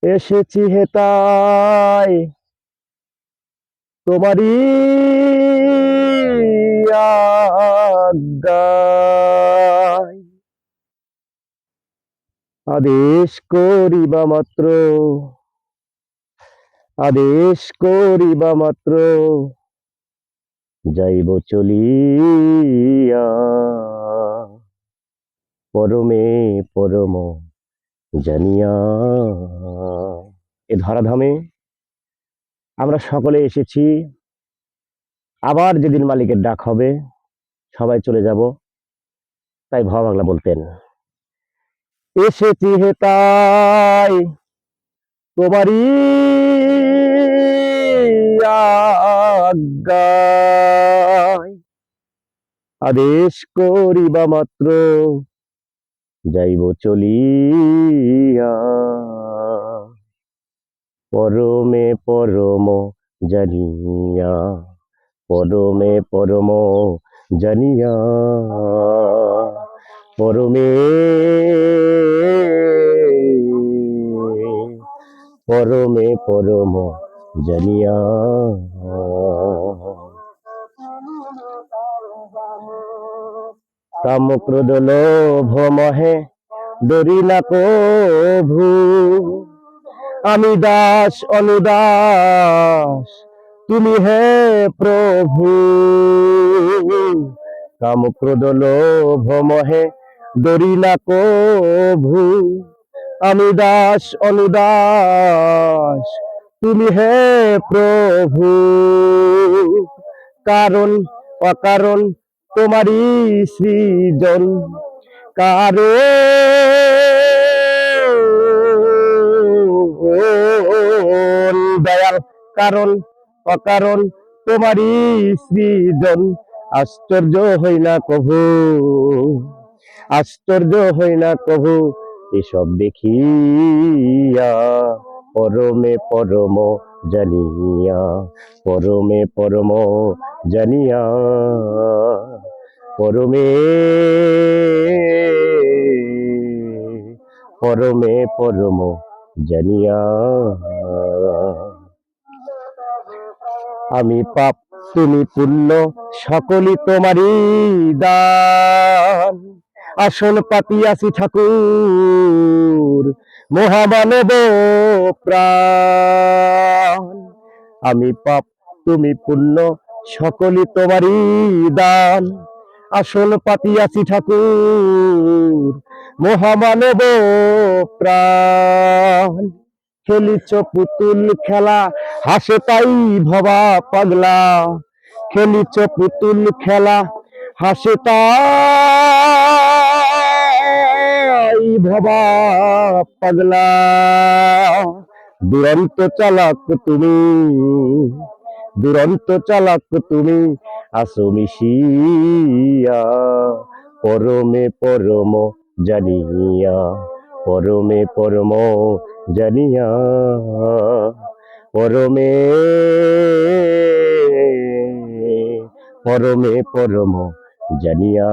এসেছি হেতায় তোমারই আজ্ঞায়, আদেশ করিবা মাত্র, আদেশ করিবা মাত্র যাইব চলিয়া, পরমে পরম জানিয়া। এ ধরাধামে আমরা সকলে এসেছি, আবার যেদিন মালিকের ডাক হবে সবাই চলে যাব। তাই ভাবা বাংলা বলতেন, এসেছি হেতায় তোমারই আজ্ঞায়, আদেশ করিবা মাত্র যাইব চলিয়া, পরমে পরম জানিয়া, পরমে পরম জানিয়া, পরমে পরমে পরম জানিয়া। কাম ক্রোধ লোভ মহে ডরি না কভু, আমি দাস অনুদাস তুমি হে প্রভু। কাম ক্রোধ লোভ মহে ডরি না কভু, আমি দাস অনুদাস তুমি হে প্রভু। কারণ অকারণ তোমারই সৃজন, কারণ দয়াল, কারণ অকারণ তোমারই সৃজন। আশ্চর্য হই না কভু, আশ্চর্য হই না কভু এসব দেখিয়া, পরমে পরম জানিয়া, পরমে পরম জানিয়া, পরমে পরমে পরম জানিয়া। আমি পাপ তুমি পুণ্য সকলই তোমারই দান, আসন পাতিয়াছি ঠাকুর মহামানব প্রাণ। আমি পাপ তুমি পুণ্য সকলই তোমারই দান, আসন পাতিয়াছি ঠাকুর মহামানব প্রাণ। খেলিছ পুতুল খেলা হাসে তাই ভবা পাগলা, খেলিছ পুতুল খেলা হাসে তাই ভবা পাগলা। দুরন্ত চালাক তুমি, দুরন্ত চালাক তুমি আসো মিশিয়া, পরমে পরম জানিয়া, পরমে পরম জানিয়া, পরমে পরমে পরম জানিয়া।